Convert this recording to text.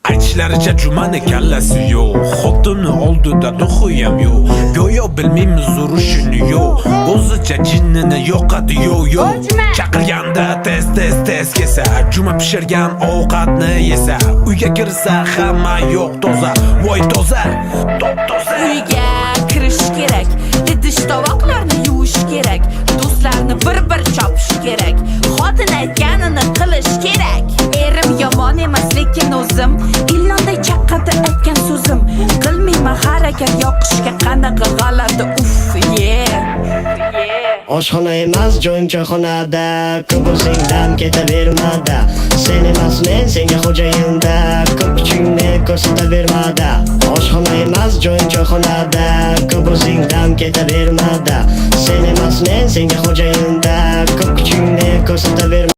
Aytishlaricha jumani kallasi yo'q, xotini oldida duxuyam yo'q. Go'yo bilmaymiz urushini yo'q, o'zicha jinnini yo'qadi yo'q. Chaqirganda tez kelsa, juma pishirgan ovqatni yesa, uyga kirsa hamma yo'q toza, voy toza, top-toza. Uyga kirish kerak, idish tovoqlarni yuvish kerak, do'stlarni bir chopish kerak, xotin aytganini qilish kerak. Erim yomon emas, lekin o'zim ilonday chaqqadi aytgan so'zim. Qilmayman harakat yoqishga, qanaqa g'alati Oshxona emas joyim choyxonada, ko'p o'zingdan ketavermada. Sen emas men senga xo'jayinda, ko'p kuchingni ko'rsatavermada. Oshxona emas joyim choyxonada, ko'p o'zingdan ketavermada. Sen emas men senga xo'jayinda, ko'p kuchingni ko'rsatavermada.